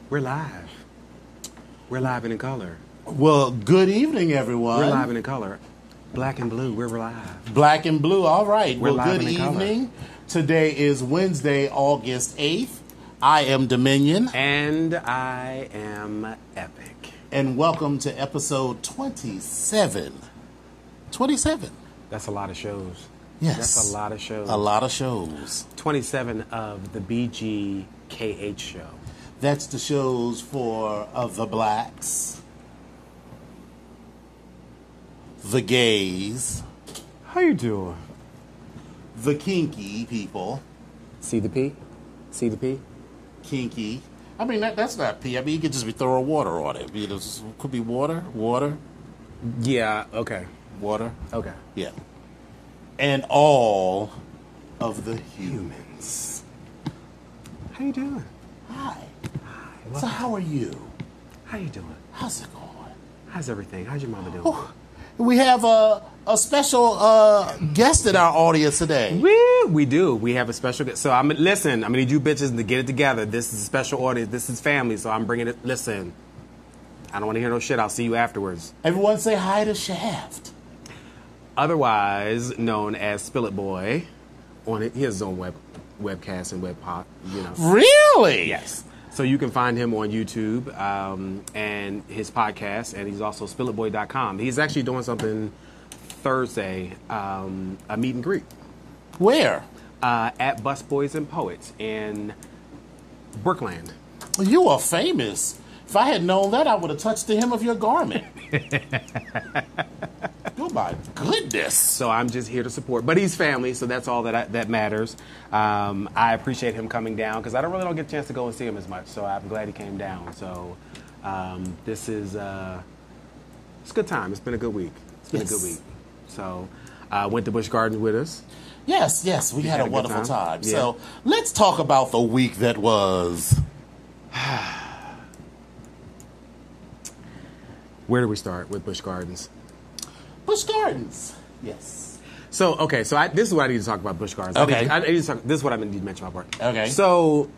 We're live. We're live and in color. Well, good evening, everyone. We're live and in color. Black and blue, we're live. Black and blue, all right. We're well, live good and in evening. color. Today is Wednesday, August 8th. I am Dominion. And I am Epic. And welcome to episode 27. 27. That's a lot of shows. Yes. That's a lot of shows. A lot of shows. 27 of the BGKH show. That's the shows for the blacks, the gays, How you doing? the kinky people. See the P? See the P? Kinky. I mean, that's not pee. I mean, you could just be throwing water on it. It could be water, Yeah, okay. water. Okay. Yeah. And all of the humans. How you doing? Hi. So how are you? How you doing? How's it going? How's everything? How's your mama doing? Oh, we have a special guest in our audience today. We do. We have a special guest. So listen, I'm gonna need you bitches to get it together. This is a special audience. This is family. So I'm bringing it. Listen, I don't want to hear no shit. I'll see you afterwards. Everyone say hi to Shaft. Otherwise known as Spill It Boy, on his own webcast and web pop. You know. Really? Yes. So you can find him on YouTube and his podcast, and he's also spillitboy.com. He's actually doing something Thursday, a meet and greet. Where? at Busboys and Poets in Brookland. You are famous. If I had known that, I would have touched the hem of your garment. Oh my goodness! So I'm just here to support, but he's family, so that's all that matters. I appreciate him coming down because I don't get a chance to go and see him as much. So I'm glad he came down. So this is it's a good time. It's been a good week. It's been a good week. So went to Busch Gardens with us. Yes, we had a wonderful time. Yeah. So let's talk about the week that was. Where do we start with Busch Gardens? Busch Gardens. Yes. So, okay, this is what I need to talk about Busch Gardens. Okay. This is what I need to mention about work. Okay. So,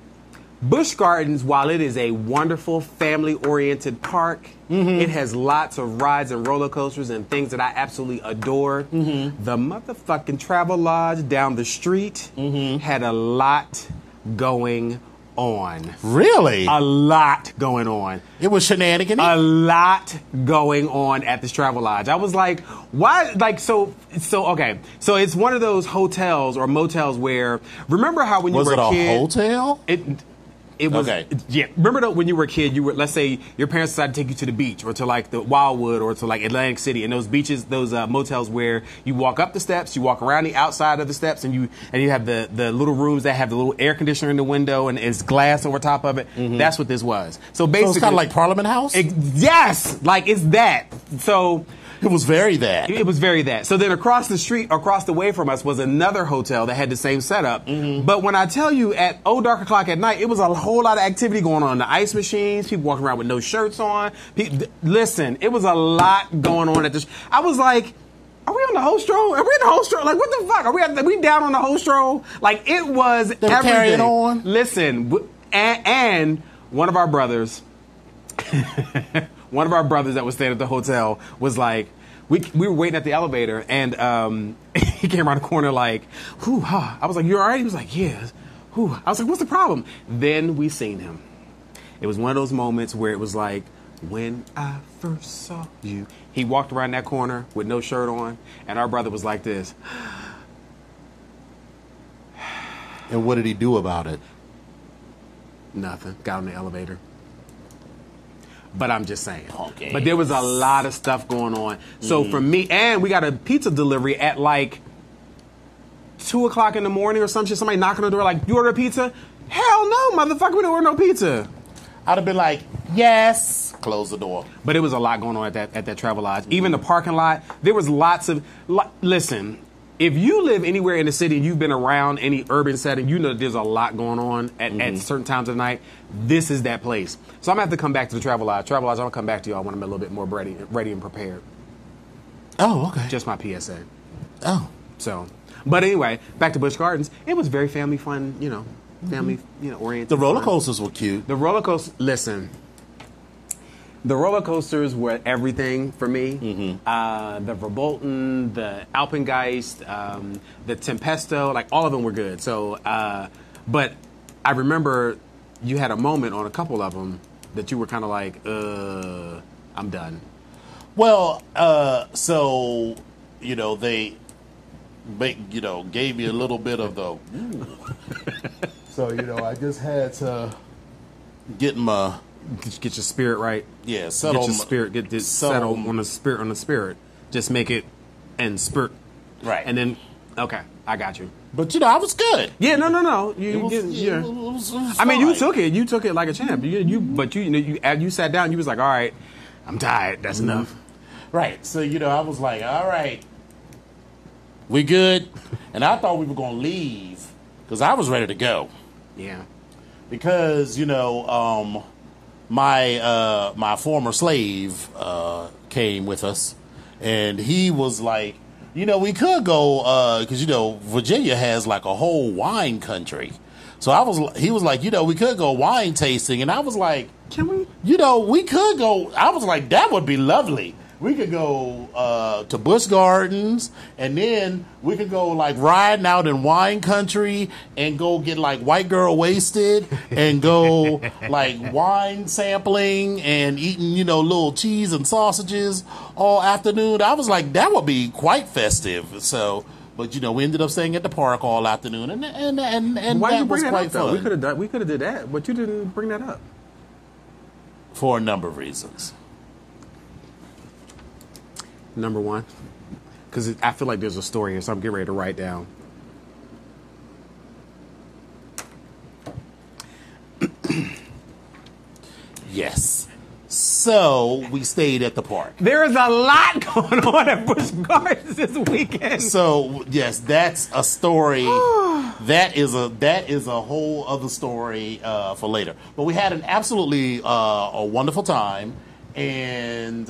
Busch Gardens, while it is a wonderful family-oriented park, it has lots of rides and roller coasters and things that I absolutely adore. The motherfucking Travel Lodge down the street had a lot going on. Really? A lot going on. It was shenanigans? A lot going on at this Travel Lodge. I was like, why? Like, so okay. So it's one of those hotels or motels where, remember how when you were a kid. Was it a hotel? It was, okay. Yeah. Remember when you were a kid, let's say your parents decided to take you to the beach or to like the Wildwood or to like Atlantic City, and those beaches, those motels where you walk up the steps, you walk around the outside of the steps, and you have the little rooms that have the little air conditioner in the window and it's glass over top of it. That's what this was. So basically, it's kind of like Parliament House? Yes, like it's that. So. It was very that. It was very that. So then across the street, across the way from us, was another hotel that had the same setup. But when I tell you at dark o'clock at night, it was a whole lot of activity going on. The ice machines, people walking around with no shirts on. Listen, it was a lot going on at this. I was like, are we on the host roll? Are we in the host roll? Like, what the fuck? Are we down on the host roll? Like, it was they were everything. Carrying on? Listen, and one of our brothers... One of our brothers that was staying at the hotel was like, we were waiting at the elevator, and he came around the corner like, whew, huh. I was like, you all right? He was like, yeah. Whew. I was like, what's the problem? Then we seen him. It was one of those moments where it was like, when I first saw you. He walked around that corner with no shirt on, and our brother was like this. And what did he do about it? Nothing. Got on the elevator. But I'm just saying. Okay. But there was a lot of stuff going on. So for me, and we got a pizza delivery at like 2 o'clock in the morning or some shit. Somebody knocking on the door like, you order a pizza? Hell no, motherfucker, we didn't order no pizza. I'd have been like, yes. Close the door. But it was a lot going on at that Travel Lodge. Even the parking lot, there was lots of, listen, if you live anywhere in the city and you've been around any urban setting, you know that there's a lot going on at certain times of the night. This is that place. So I'm going to have to come back to the Travel Lodge. Travel Lodge, I'm going to come back to y'all when I'm a little bit more ready and prepared. Oh, okay. Just my PSA. Oh. So, but anyway, back to Busch Gardens. It was very family fun, family, oriented. The roller coasters were cute. The roller coaster, listen. The roller coasters were everything for me. The Verbolten, the Alpengeist, the Tempesto, like all of them were good. So, but I remember you had a moment on a couple of them that you were kind of like, I'm done. Well, so, they gave me a little bit of the, so, I just had to get my... Get your spirit right. Yeah, settle. Get your spirit. Get this settle on the spirit. On the spirit. Just make it and spirit. Right. And then, okay, I got you. But I was good. Yeah, no. It was I mean, you fine. took it like a champ. You sat down. You was like, all right, I'm tired. That's enough. Right. So I was like, all right, we good. And I thought we were gonna leave because I was ready to go. Yeah. Because my former slave came with us, and he was like, we could go because Virginia has like a whole wine country. So he was like, we could go wine tasting, and I was like, can we? We could go. I was like, that would be lovely. We could go to Busch Gardens, and then we could go like riding out in wine country and go get like white girl wasted and go like wine sampling and eating, little cheese and sausages all afternoon. I was like, that would be quite festive. So But we ended up staying at the park all afternoon, and Why did you that was bring that quite up, though? fun. We could have did that, but you didn't bring that up. For a number of reasons. Number one, because I feel like there's a story here, so I'm getting ready to write down. Yes. So we stayed at the park. There is a lot going on at Busch Gardens this weekend. So yes, that's a story. that is a whole other story for later. But we had an absolutely a wonderful time, and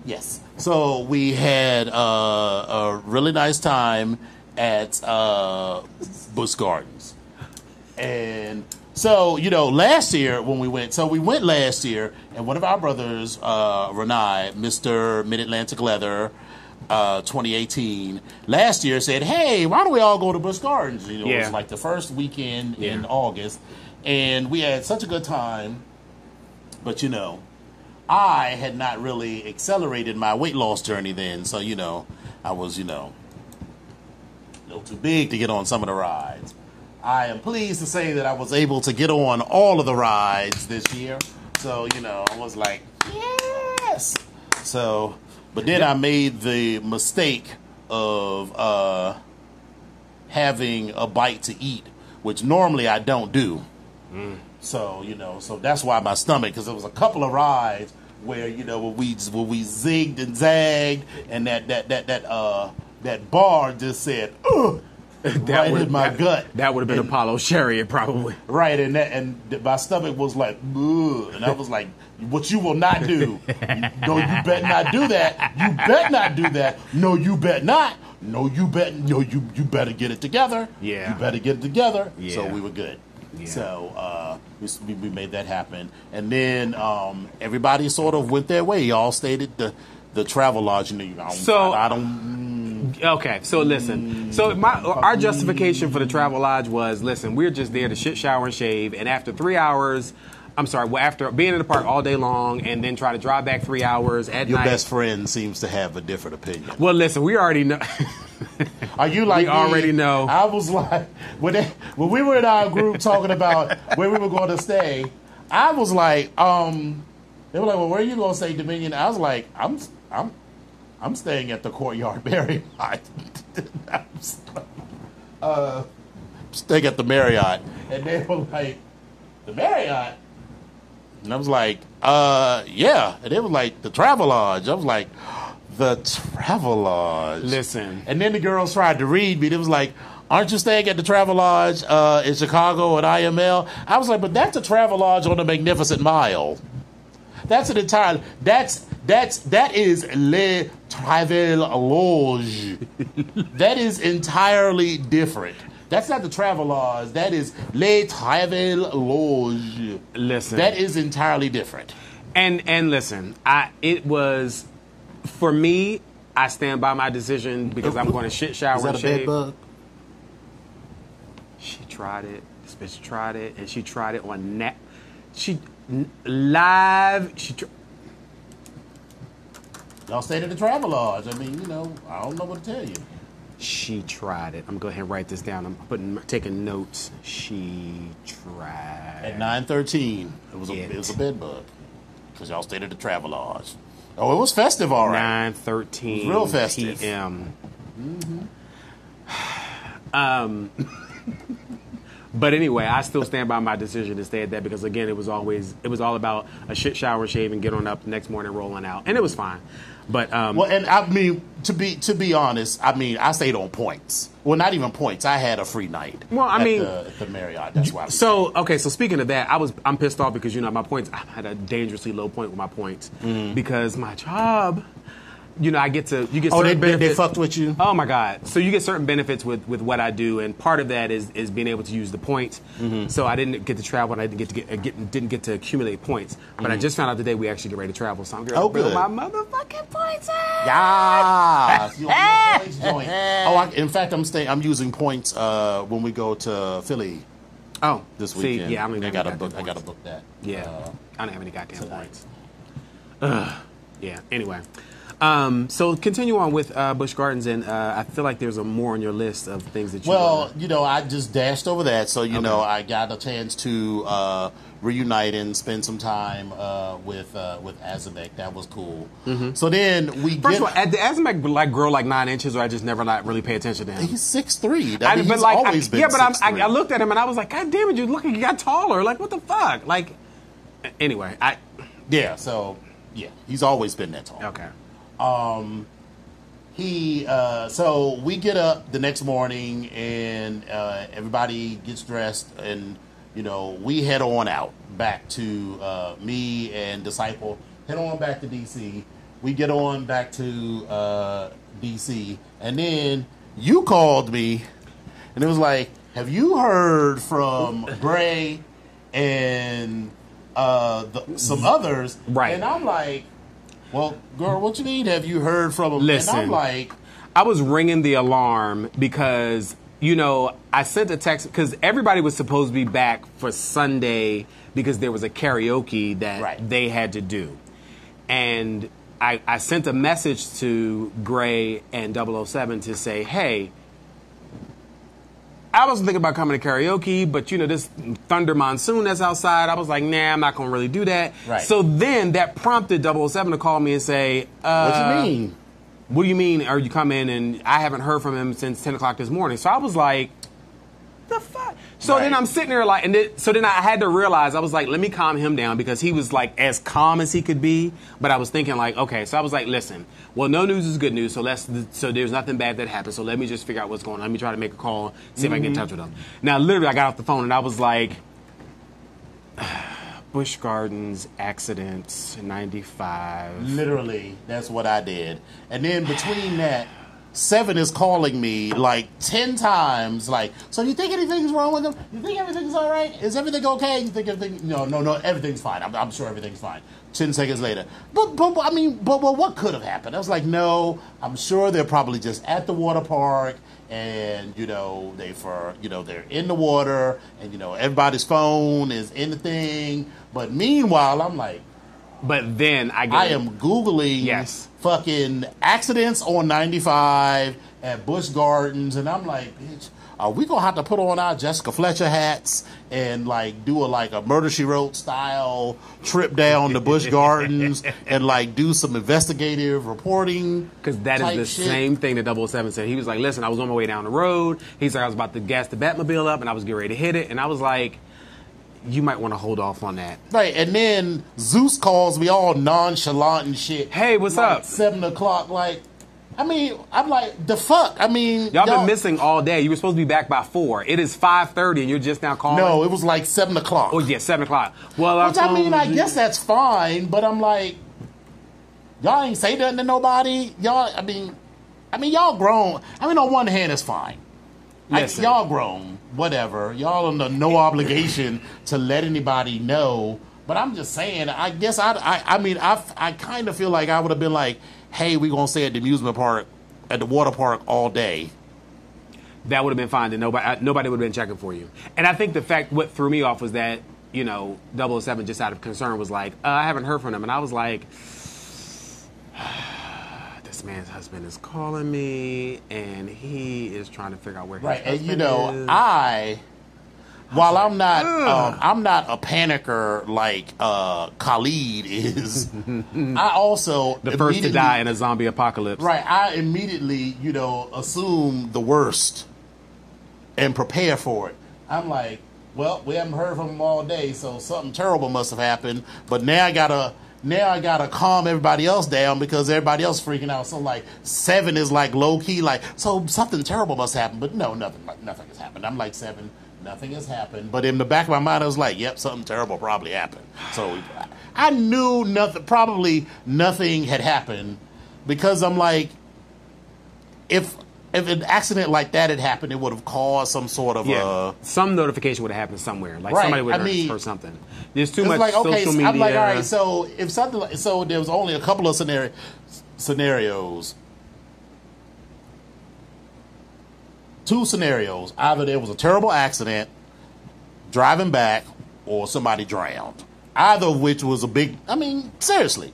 yes, so we had a really nice time at Busch Gardens, and. So, last year when we went last year, and one of our brothers, Renai, Mr. Mid-Atlantic Leather, 2018, last year said, hey, why don't we all go to Busch Gardens? It was like the first weekend in August, and we had such a good time, but, I had not really accelerated my weight loss journey then, so, I was, a little too big to get on some of the rides. I am pleased to say that I was able to get on all of the rides this year. So, I was like, yes. So, but then I made the mistake of having a bite to eat, which normally I don't do. So, so that's why my stomach, because there was a couple of rides where, where we zigged and zagged, and that bar just said, ugh. Right in my gut. That would have been Apollo's chariot, probably. Right, and my stomach was like, ugh, and I was like, what you will not do. No, you better not do that. You better not do that. No, you better not. No, you better get it together. Yeah. You better get it together. Yeah. So we were good. Yeah. So we made that happen. And then everybody sort of went their way. Y'all stayed at the Travel Lodge. I don't... Okay, so listen. So our justification for the Travel Lodge was, listen, we're just there to shit, shower, and shave, and after 3 hours, after being in the park all day long and then try to drive back 3 hours at night. Your best friend seems to have a different opinion. Well, listen, we already know. Are you like we already know. I was like, when we were in our group talking about where we were going to stay, I was like, they were like, well, where are you going to stay, Dominion? I was like, I'm staying at the Courtyard Marriott. Staying at the Marriott. And they were like, the Marriott? And I was like, yeah. And they were like, the Travel Lodge. I was like, the Travel Lodge. Listen. And then the girls tried to read me. They was like, aren't you staying at the Travel Lodge in Chicago at IML? I was like, but that's a Travel Lodge on the Magnificent Mile. That's an entire... That is Le Travel Lodge. That is entirely different. That's not the Travel Lodge. That is Le Travel Lodge. Listen. That is entirely different. And listen, it was, for me, I stand by my decision because I'm going to shit, shower, is that and a shave. bed bug? She tried it. This bitch tried it, and she tried it on live. Y'all stayed at the Travel Lodge. I mean, I don't know what to tell you. She tried it. I'm going to go ahead and write this down. I'm taking notes. She tried. At 9:13, it was a bed bug because y'all stayed at the Travel Lodge. Oh, it was festive, all right. 9:13 real festive. p.m. But anyway, I still stand by my decision to stay at that because, again, it was all about a shit, shower, shave, and get on up the next morning rolling out. And it was fine. But well, and I mean, to be honest, I mean, I stayed on points. Well, not even points. I had a free night. Well, I mean, at the Marriott. That's why. So speaking of that, I'm pissed off because my points. I had a dangerously low point with my points because my job. You get certain benefits. They fucked with you? Oh my God. So you get certain benefits with what I do, and part of that is being able to use the points. So I didn't get to travel, and I didn't get to accumulate points. But I just found out today we actually get ready to travel, so I'm going to build my motherfucking points up. Yeah. You on your points joint. In fact, I'm using points when we go to Philly. Oh, this weekend. Yeah, I don't even I got to book that. Yeah, I don't have any goddamn points. Yeah. Anyway. So continue on with Busch Gardens, and I feel like there's a more on your list of things that you. Well, I just dashed over that, so I got a chance to reunite and spend some time with Azamek. That was cool. Mm-hmm. So then First of all, did Azamek grow like 9 inches, or I just never really pay attention to him? He's 6'3". He's always been. Yeah, but 6'3". I looked at him and I was like, God damn it, you got taller. Like, what the fuck? Like, anyway, he's always been that tall. Okay. So we get up the next morning and everybody gets dressed and we head on out back to me and Disciple head on back to DC. We get on back to DC and then you called me and it was like, have you heard from Bray and some others? Right. And I'm like, well, girl, what you need? Have you heard from him? Listen, and I'm like, I was ringing the alarm because, I sent a text because everybody was supposed to be back for Sunday because there was a karaoke that they had to do. And I sent a message to Gray and 007 to say, hey, I was thinking about coming to karaoke, but this thunder monsoon that's outside, I was like, nah, I'm not going to really do that. Right. So then that prompted 007 to call me and say, what you mean? What do you mean? Are you coming? And I haven't heard from him since 10 o'clock this morning. So I was like, the fuck? So then I'm sitting there like, so then I had to realize, I was like, let me calm him down because he was like as calm as he could be. But I was thinking like, okay, so I was like, listen, well, no news is good news. So there's nothing bad that happened. So let me just figure out what's going on. Let me try to make a call, see if I can get in touch with him. Now, literally, I got off the phone and I was like, Busch Gardens accidents, 95. Literally, that's what I did. And then between that, Seven is calling me like 10 times. Like, so you think anything's wrong with him? You think everything's all right? Is everything okay? You think everything? No, everything's fine. I'm sure everything's fine. 10 seconds later, but what could have happened? I was like, no, I'm sure they're probably just at the water park, and they're in the water, and everybody's phone is in the thing. But meanwhile, I'm like, but then I am Googling fucking accidents on 95 at Busch Gardens, and I'm like, bitch, are we gonna have to put on our Jessica Fletcher hats and like do a Murder, She Wrote style trip down to Busch Gardens and like do some investigative reporting? Because that is the same thing that 007 said. He was like, listen, I was on my way down the road. He's like, I was about to gas the Batmobile up and I was getting ready to hit it, and I was like, you might want to hold off on that. Right, and then Zeus calls me all nonchalant and shit. Hey, what's up? 7 o'clock, I'm like, the fuck? Y'all been missing all day. You were supposed to be back by 4. It is 5:30 and you're just now calling? No, it was like 7 o'clock. Oh, yeah, 7 o'clock. Well, I guess that's fine, but I'm like, y'all ain't say nothing to nobody. Y'all, y'all grown. On one hand, it's fine. Y'all grown, whatever. Y'all under no obligation to let anybody know. But I'm just saying, I guess I kind of feel like I would have been like, hey, we're going to stay at the amusement park, at the water park all day. That would have been fine. That nobody would have been checking for you. And I think the fact what threw me off was that, 007 just out of concern was like, I haven't heard from him. And I was like, this man's husband is calling me and he is trying to figure out where his husband is. While I'm not a panicker like Khalid is, I also the first to die in a zombie apocalypse. Right, I immediately, assume the worst and prepare for it. I'm like, well, we haven't heard from him all day, so something terrible must have happened. But now I gotta calm everybody else down because everybody else is freaking out. So like 7 is like low key, like, so something terrible must happen. But no, nothing has happened. I'm like 7. Nothing has happened. But in the back of my mind, I was like, yep, something terrible probably happened. So I knew probably nothing had happened because I'm like, if an accident like that had happened, it would have caused some sort of some notification would have happened somewhere. Like somebody would have heard something. There's too much social media. I'm like, all right, so if something, so there was only a couple of scenarios. 2 scenarios. Either there was a terrible accident, driving back, or somebody drowned. Either of which was a big, seriously.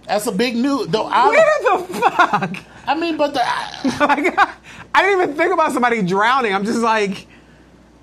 That's a big news. Though Where the fuck? I mean, but Like, I didn't even think about somebody drowning. I'm just like,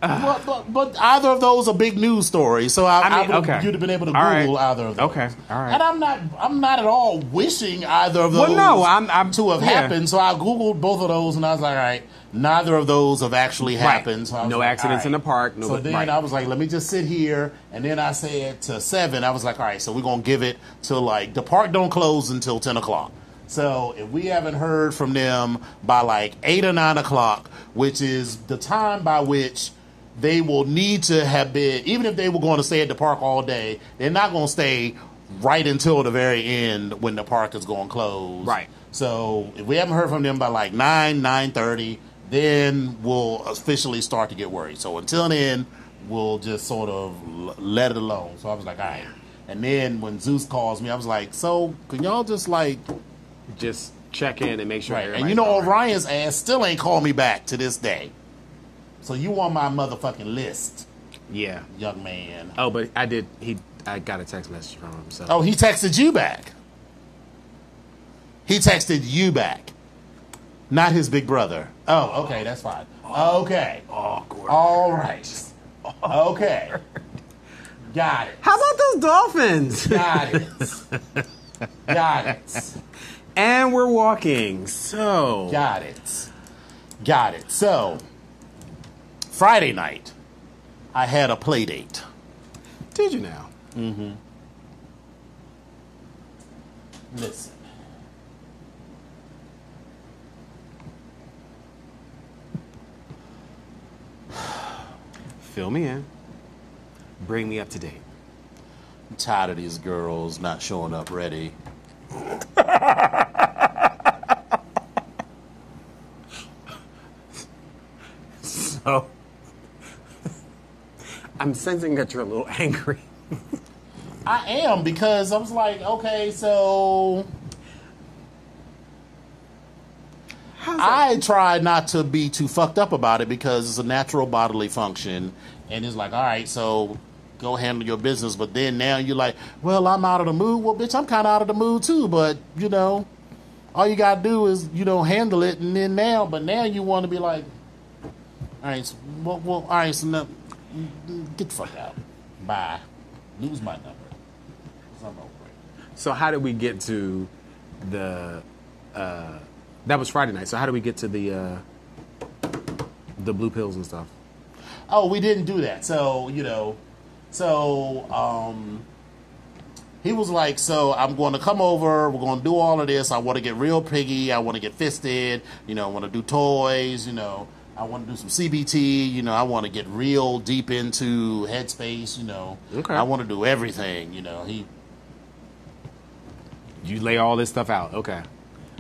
but either of those are big news stories. So okay. you'd have been able to All Google right. either of those. Okay, all right. And I'm not at all wishing either of those Well, no, I'm to have yeah. happened. So I Googled both of those, and I was like, all right, neither of those have actually happened. So I was No like, accidents all in the park. So then I was like, let me just sit here. And then I said to 7, I was like, all right, so we're going to give it till like, the park don't close until 10 o'clock. So if we haven't heard from them by like 8 or 9 o'clock, which is the time by which they will need to have been, even if they were going to stay at the park all day, they're not going to stay right until the very end when the park is going to close. Right. So if we haven't heard from them by like 9:30, then we'll officially start to get worried. So until then, we'll just sort of let it alone. So I was like, all right. And then when Zeus calls me, I was like, so can y'all just like... just check in and make sure. Right. And everybody's you know, all right. Orion's ass still ain't called me back to this day. So you on my motherfucking list, Yeah. young man. Oh, but I got a text message from him. So. Oh, he texted you back. He texted you back. Not his big brother. Oh, okay, that's fine. Okay. Awkward. All right. Okay. Got it. How about those dolphins? Got it. Got it. And we're walking. So. Got it. Got it. So, Friday night, I had a play date. Did you now? Mm-hmm. Listen. Fill me in. Bring me up to date. I'm tired of these girls not showing up ready. So. I'm sensing that you're a little angry. I am, because I was like, okay, so I try not to be too fucked up about it because it's a natural bodily function, and it's like, all right, so go handle your business. But then now you're like, well, I'm out of the mood. Well, bitch, I'm kind of out of the mood too. But you know, all you gotta do is handle it, and then now you want to be like, all right, so, well, all right, so now, get the fuck out, bye, lose my number. I'm over it. So how did we get to the? That was Friday night. So how did we get to the blue pills and stuff? Oh, we didn't do that. So, he was like, so I'm going to come over. We're going to do all of this. I want to get real piggy. I want to get fisted. I want to do toys. I want to do some CBT. I want to get real deep into Headspace. Okay. I want to do everything. You lay all this stuff out. Okay.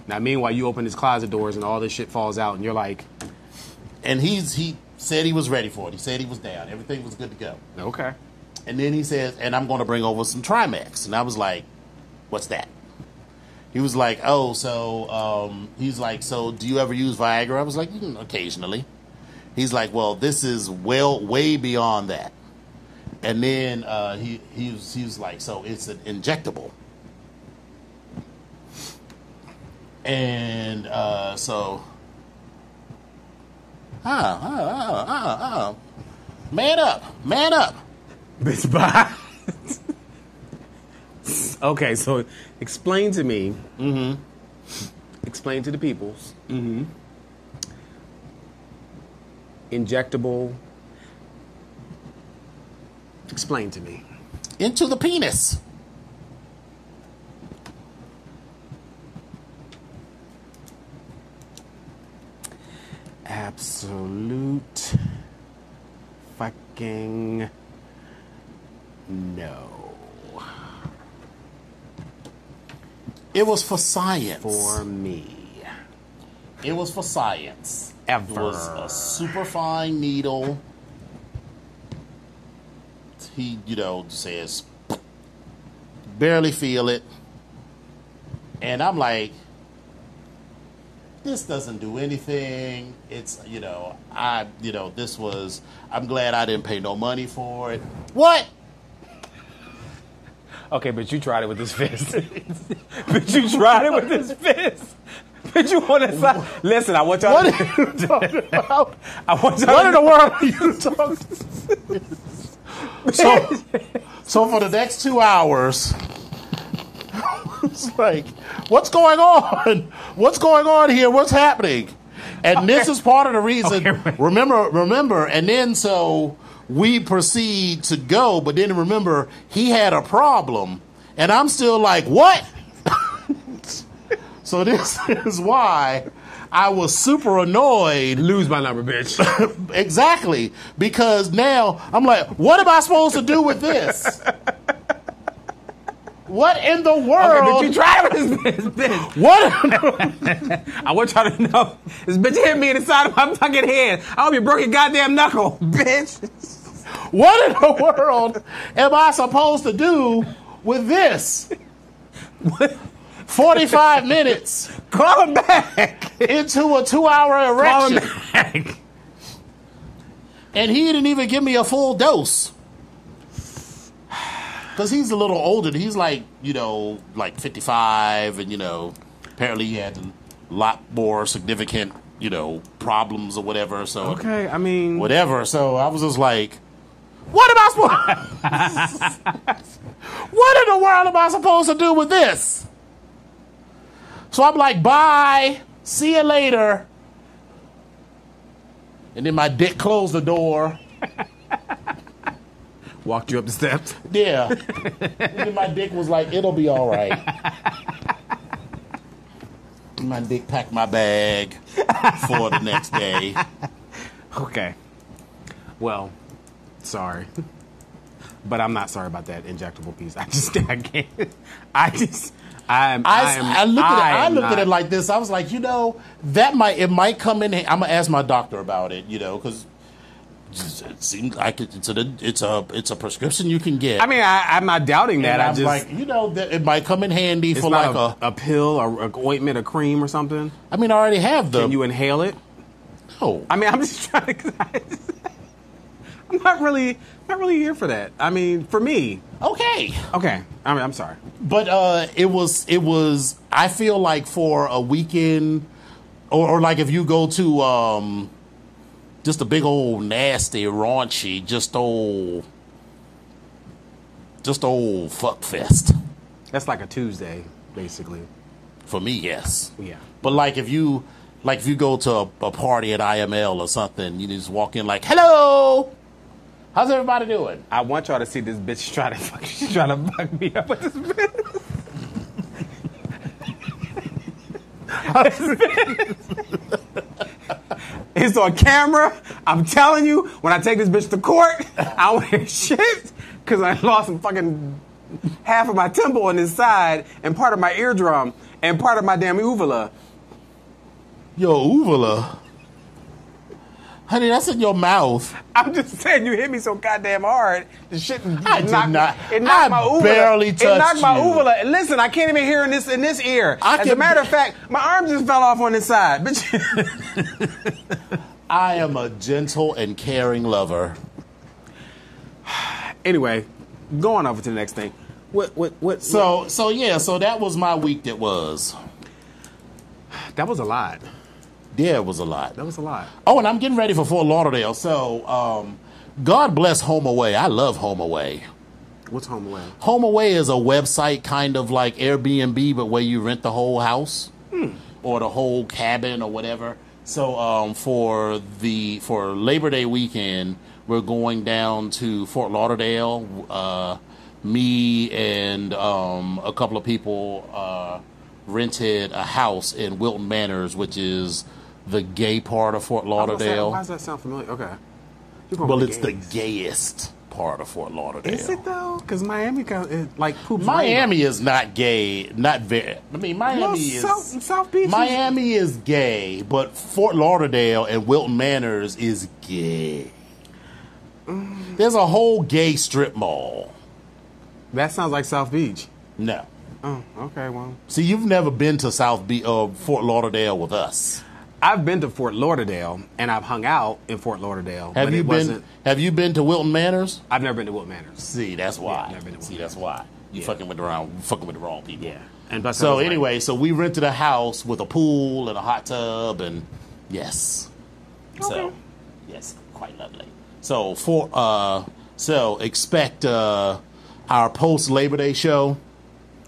Now, meanwhile, you open his closet doors and all this shit falls out, and you're like, and he said he was ready for it. He said he was down. Everything was good to go. okay. And then he says, and I'm going to bring over some Trimax. And I was like, what's that? He was like, oh, so, he's like, so do you ever use Viagra? I was like, occasionally. He's like, well, this is way beyond that. And then he was like, so it's an injectable. And so, man up. Bitch, bye. Okay, so explain to me. Mm-hmm. Explain to the peoples. Mm-hmm. Injectable. Explain to me. Into the penis. Absolute fucking no. It was for science. For me. It was for science. Ever. It was a superfine needle. He, says, barely feel it. And I'm like, this doesn't do anything. It's, I'm glad I didn't pay no money for it. What? Okay, but you tried it with this fist. But you tried it with this fist. But you want to side. Listen, I want y'all What to. are you talking about? I want y'all What to in the world are you talking? So for the next 2 hours, it's like, what's going on? What's going on here? What's happening? And this is part of the reason. Okay, remember, and then so we proceed to go, but then remember he had a problem, and I'm still like, what? So this is why I was super annoyed. Lose my number, bitch. Exactly, because now I'm like, what am I supposed to do with this? What in the Okay, world? but you tried it with this bitch. What? I want y'all to know. This bitch hit me in the side of my fucking head. I hope you broke your goddamn knuckle, bitch. What in the world am I supposed to do with this? 45 minutes Call him back. into a 2-hour Call him erection, back. and he didn't even give me a full dose. Because he's a little older. He's like, like 55, and, apparently he had a lot more significant, problems or whatever. So, Okay, I mean. whatever. So I was just like, what am I supposed What in the world am I supposed to do with this? So I'm like, bye. See you later. And then my dick closed the door. Walked you up the steps. Yeah. And then my dick was like, it'll be all right. My dick packed my bag for the next day. Okay. Well, sorry. But I'm not sorry about that injectable piece. I can't. I looked at it like this. I was like, it might come in. I'm gonna ask my doctor about it, because it seems like it's a prescription you can get. I mean, I'm not doubting that. And I I'm just like, that it might come in handy it's for not like a pill or an ointment, a cream, or something. I mean, I already have Can you inhale it? No. I mean, I'm just trying to. I'm not really here for that. I mean, for me. Okay. Okay. I mean, I'm sorry. But it was. I feel like for a weekend, or like if you go to just a big old nasty, raunchy, just old fuck fest. That's like a Tuesday, basically. For me, yes. Yeah. But like if you go to a party at IML or something, you just walk in like, hello. How's everybody doing? I want y'all to see this bitch trying to fuck me up with this bitch. It's on camera. I'm telling you, when I take this bitch to court, I won't hear shit because I lost some fucking half of my temple on this side and part of my eardrum and part of my damn uvula. Yo, uvula. Honey, that's in your mouth. I'm just saying, you hit me so goddamn hard. The shit I did not. It knocked my uvula. Barely touched it knocked my you. uvula. And listen, I can't even hear in this ear. As a matter of fact, my arm just fell off on this side. Bitch. I am a gentle and caring lover. Anyway, going over to the next thing. What? So that was my week. That was That was a lot. Yeah, it was a lot. That was a lot. Oh, and I'm getting ready for Fort Lauderdale. So, God bless HomeAway. I love HomeAway. What's HomeAway? HomeAway is a website kind of like Airbnb, but where you rent the whole house or the whole cabin or whatever. So, for Labor Day weekend, we're going down to Fort Lauderdale. Me and a couple of people rented a house in Wilton Manors, which is the gay part of Fort Lauderdale. Why does that sound familiar? Okay. Well, it's the gayest part of Fort Lauderdale. Is it though? Because Miami like poops. Miami is not gay. Not very. I mean, Miami is South Beach. Miami is gay, but Fort Lauderdale and Wilton Manors is gay. There's a whole gay strip mall. That sounds like South Beach. No. Oh, okay. Well, see, you've never been to Fort Lauderdale with us. I've been to Fort Lauderdale and I've hung out in Fort Lauderdale. Have you been to Wilton Manors? I've never been to Wilton Manors. See, that's why. Yeah, never been to Wilton That's why. You Yeah. fucking with the wrong people. Yeah. And plus, I So was like- anyway, so we rented a house with a pool and a hot tub, and yes, so yes, quite lovely. So so expect our post Labor Day show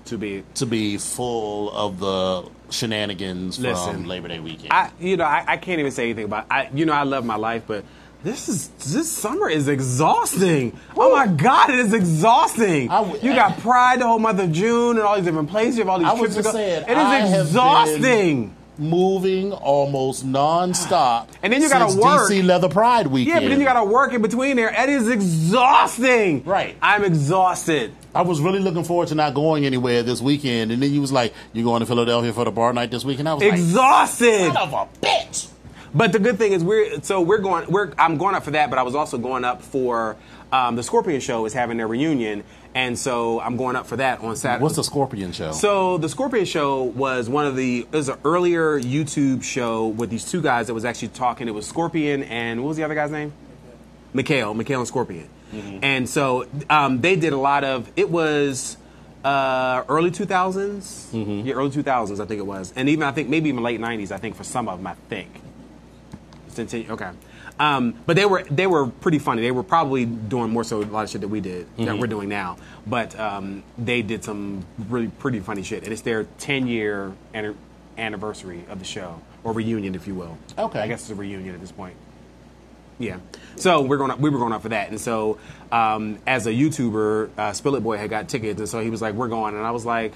to be. to be full of the shenanigans Listen, from Labor Day weekend. I can't even say anything about. I love my life, but this summer is exhausting. Oh my God, it is exhausting. You got Pride the whole month of June and all these different places. You have all these I was trips to just go. saying, It I is have exhausting. Moving almost nonstop, And then you gotta since work. DC Leather Pride weekend. Yeah, but then you got to work in between there. It is exhausting. Right. I'm exhausted. I was really looking forward to not going anywhere this weekend, and then you was like, "You going to Philadelphia for the bar night this weekend?" I was Exhausted. like, "Son of a bitch!" But the good thing is I'm going up for that, but I was also going up for the Scorpion show is having their reunion, and so I'm going up for that on Saturday. What's the Scorpion show? So the Scorpion show was it was an earlier YouTube show with these two guys that was actually talking. It was Scorpion and what was the other guy's name? Mikhail and Scorpion. Mm-hmm. And so they did a lot of, it was early 2000s. Mm-hmm. Yeah, early 2000s I think it was. And even I think maybe even late 90s I think for some of them I think. Okay. But they were pretty funny. They were probably doing more so a lot of shit that we did, that we're doing now. But they did some really pretty funny shit. And it's their 10-year anniversary of the show, or reunion, if you will. Okay. I guess it's a reunion at this point. Yeah. So we were going up for that. And so as a YouTuber, Spill It Boy had got tickets. And so he was like, we're going. And I was like,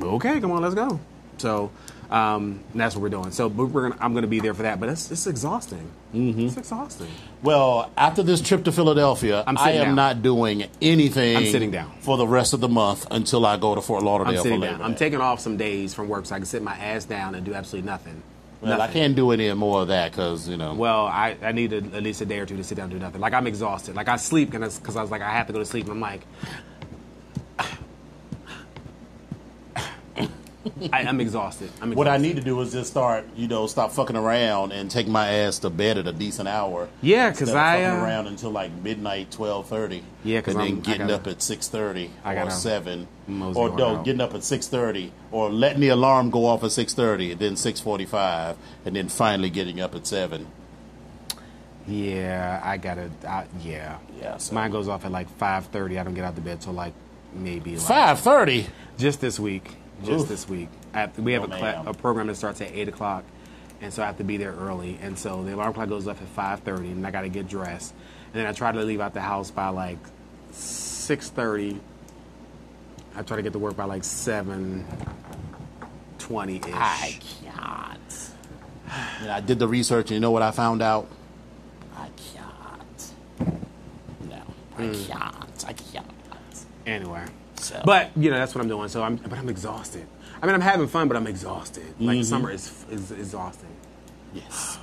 okay, come on, let's go. So that's what we're doing. So I'm going to be there for that. But it's exhausting. Mm-hmm. It's exhausting. Well, after this trip to Philadelphia, I'm I sitting am down. not doing anything. I'm sitting down. For the rest of the month until I go to Fort Lauderdale I'm for sitting Labor down. Day. I'm taking off some days from work so I can sit my ass down and do absolutely nothing. Well, I can't do any more of that because, you know. Well, I need at least a day or two to sit down and do nothing. Like, I'm exhausted. Like, I sleep because I was like, I have to go to sleep. And I'm like, I'm exhausted. What I need to do is just start, stop fucking around and take my ass to bed at a decent hour. Yeah, because Instead of fucking around until like midnight, 12:30. Yeah, 'cause and then I getting gotta- up at 6:30 I or gotta 7, mosey or on no, out. getting up at 6:30, or letting the alarm go off at 6:30, and then 6:45, and then finally getting up at 7. Yeah, I gotta. Yeah. Yeah, so- Mine goes off at like 5:30. I don't get out of bed till like maybe like 5:30. just this week. Just Oof. this week. We have Oh, man. a program that starts at 8 o'clock, and so I have to be there early. And so the alarm clock goes off at 5:30, and I got to get dressed. And then I try to leave out the house by like 6:30. I try to get to work by like 7:20 ish. I can't. And I did the research, and you know what I found out? I can't. No, I can't. I can't. Anyway, So. but that's what I'm doing. So I'm exhausted. I mean, I'm having fun, but I'm exhausted. Like summer is exhausting. Yes.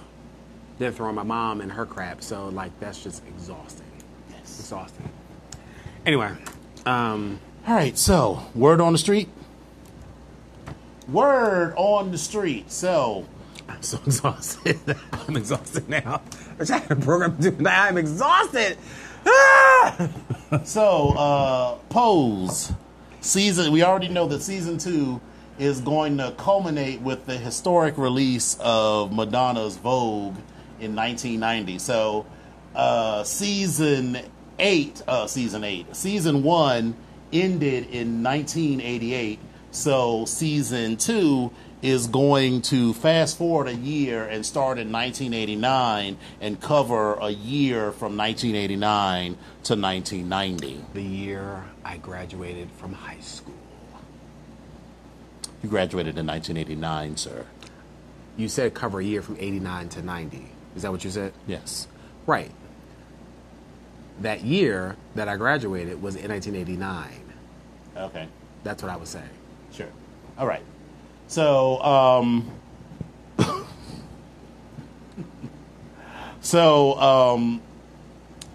Then throwing my mom and her crap, so like that's just exhausting. Yes. Exhausting. Anyway, All right, so word on the street. Word on the street. So I'm so exhausted. I'm exhausted now. I had a program to do now. I'm exhausted. Ah! Pose season. We already know that season 2 is going to culminate with the historic release of Madonna's Vogue in 1990. So, season 1 ended in 1988. So, season 2 is going to fast forward a year and start in 1989 and cover a year from 1989 to 1990. The year I graduated from high school. You graduated in 1989, sir. You said cover a year from 89 to 90. Is that what you said? Yes. Right. That year that I graduated was in 1989. Okay. That's what I was saying. Sure. All right. So,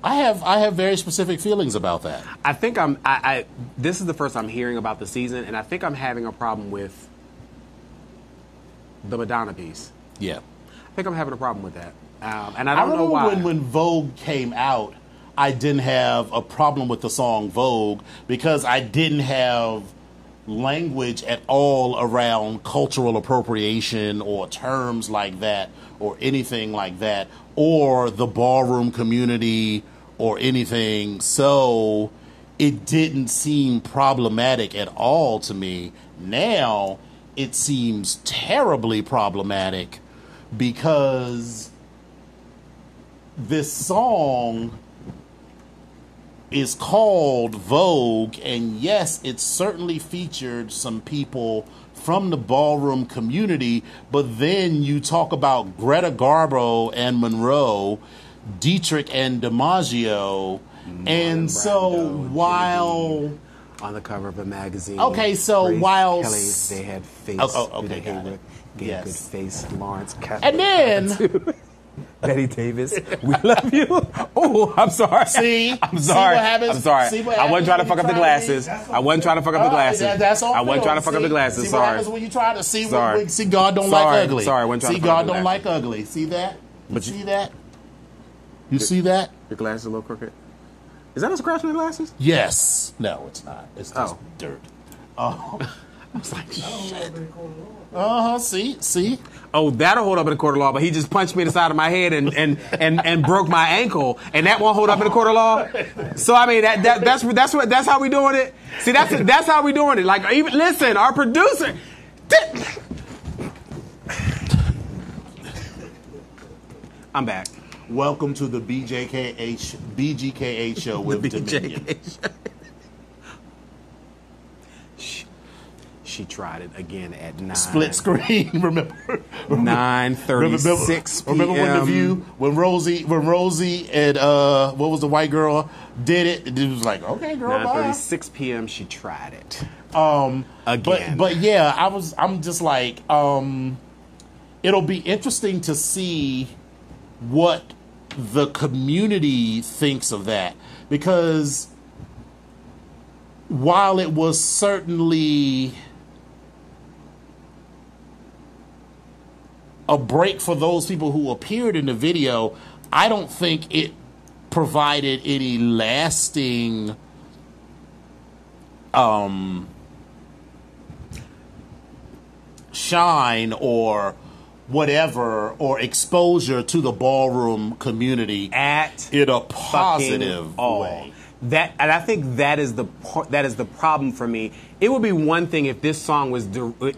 I have very specific feelings about that. I think this is the first I'm hearing about the season, and I think I'm having a problem with the Madonna piece. Yeah. I think I'm having a problem with that. And I don't know remember why. when Vogue came out, I didn't have a problem with the song Vogue because I didn't have language at all around cultural appropriation or terms like that or anything like that or the ballroom community or anything. So it didn't seem problematic at all to me. Now it seems terribly problematic because this song is called Vogue, and yes, it certainly featured some people from the ballroom community, but then you talk about Greta Garbo and Monroe, Dietrich and DiMaggio, and so while on the cover of a magazine, okay, so Grace while Kelly, they had face, okay, got it. Yes. Good face, Lawrence Kaplan, and then Betty Davis, we love you. Oh, I'm sorry. I'm sorry. See what happens? I'm sorry. See what I wasn't trying to fuck up the glasses. I wasn't trying to fuck up the glasses. That's all. I wasn't trying to fuck up the glasses. See Sorry. what happens when you try to see? Sorry. See, God don't Sorry. like ugly. Sorry, I wasn't trying see, to fuck up God the don't like glasses. ugly. See that? But see that? You see that? Your glasses are a little crooked. Is that a scratch on your glasses? Yes. No, it's not. It's just dirt. I was like, shit. See. Oh, that'll hold up in a court of law, but he just punched me in the side of my head and broke my ankle, and that won't hold up in a court of law. So I mean that's how we doing it. See, that's how we doing it. Like, even listen, our producer. I'm back. Welcome to the BGKH show with Dominion. She tried it again at 9. Split screen. Remember 9:36 p.m. Remember when the View, when Rosie and what was the white girl did it? It was like, okay, girl, 9:36 p.m. She tried it. Again. But yeah, I'm just like, it'll be interesting to see what the community thinks of that, because while it was certainly a break for those people who appeared in the video, I don't think it provided any lasting shine or whatever or exposure to the ballroom community at in a positive way. And I think that is the problem for me. It would be one thing if this song was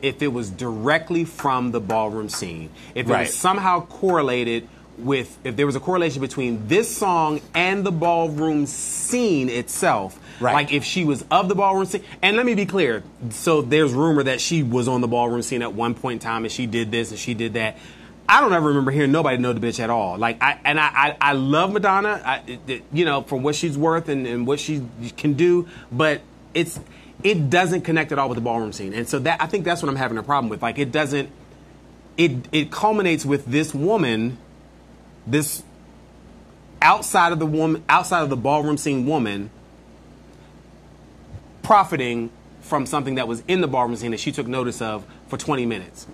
if it was directly from the ballroom scene. If it was somehow correlated with, if there was a correlation between this song and the ballroom scene itself. Right. Like if she was of the ballroom scene. And let me be clear. So there's rumor that she was on the ballroom scene at one point in time and she did this and she did that. I don't ever remember hearing nobody know the bitch at all. Like I love Madonna, for what she's worth and what she can do, but it doesn't connect at all with the ballroom scene. And so I think that's what I'm having a problem with. Like it doesn't. It culminates with this woman, this outside of the ballroom scene woman, profiting from something that was in the ballroom scene that she took notice of for 20 minutes.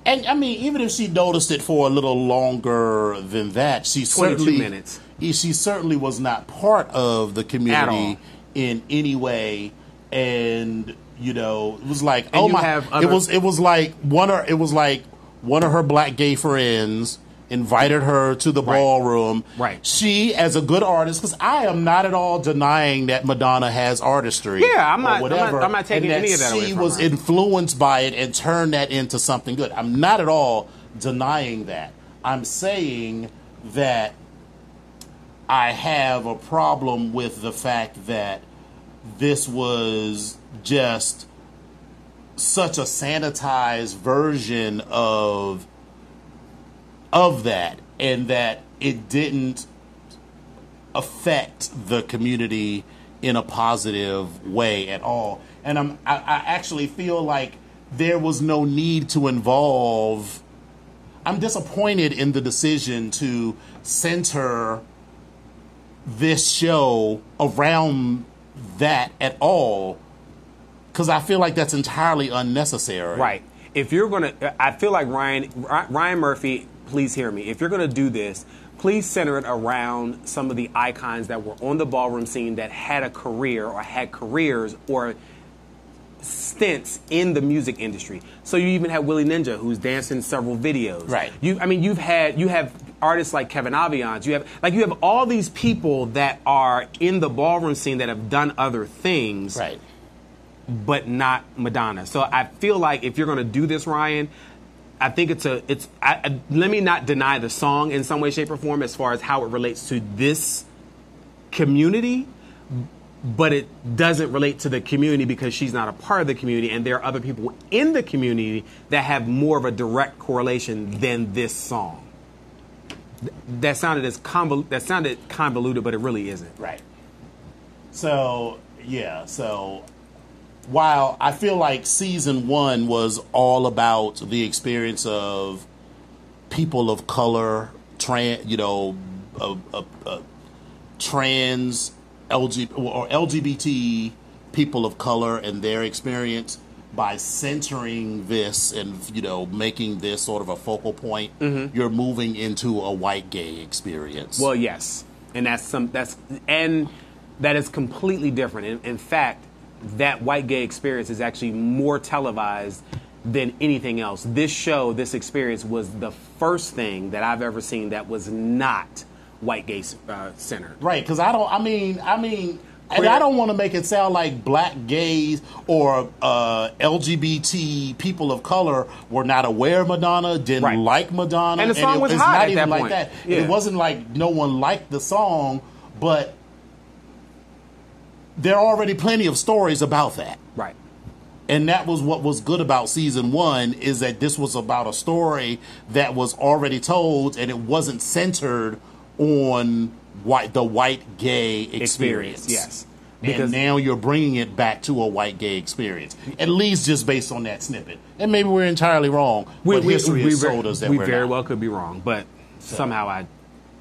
And I mean, even if she noticed it for a little longer than that, she 22 minutes. She certainly was not part of the community in any way. And it was like, it was like one of her black gay friends invited her to the ballroom. Right. She, as a good artist, because I am not at all denying that Madonna has artistry. Yeah, I'm not taking any of that away from her. She was influenced by it and turned that into something good. I'm not at all denying that. I'm saying that I have a problem with the fact that this was just such a sanitized version of that, and that it didn't affect the community in a positive way at all. And I actually feel like there was no need to involve. I'm disappointed in the decision to center this show around that at all, because I feel like that's entirely unnecessary. Right. If you're gonna, I feel like Ryan Murphy, please hear me. If you're gonna do this, please center it around some of the icons that were on the ballroom scene that had a career or had careers or stints in the music industry. So you even have Willie Ninja, who's danced in several videos. Right. You have artists like Kevin Aviance. You have all these people that are in the ballroom scene that have done other things. Right. But not Madonna. So I feel like if you're going to do this, Ryan, I think let me not deny the song in some way, shape, or form as far as how it relates to this community, but it doesn't relate to the community because she's not a part of the community, and there are other people in the community that have more of a direct correlation than this song. That sounded convoluted, but it really isn't. Right. So, yeah, so while I feel like season 1 was all about the experience of people of color, trans LGBT people of color and their experience, by centering this and making this sort of a focal point, you're moving into a white gay experience. Well, yes, and that is completely different. In fact, that white gay experience is actually more televised than anything else. This experience was the first thing that I've ever seen that was not white gay centered. Right, because I don't want to make it sound like black gays or LGBT people of color were not aware of Madonna, didn't like Madonna, and the song was hot at that point. That. Yeah. It wasn't like no one liked the song, but there are already plenty of stories about that. Right. And that was what was good about season 1, is that this was about a story that was already told, and it wasn't centered on the white gay experience. Yes. And now you're bringing it back to a white gay experience, at least just based on that snippet. And maybe we're entirely wrong, but history has told us that we we're very not. well could be wrong, but somehow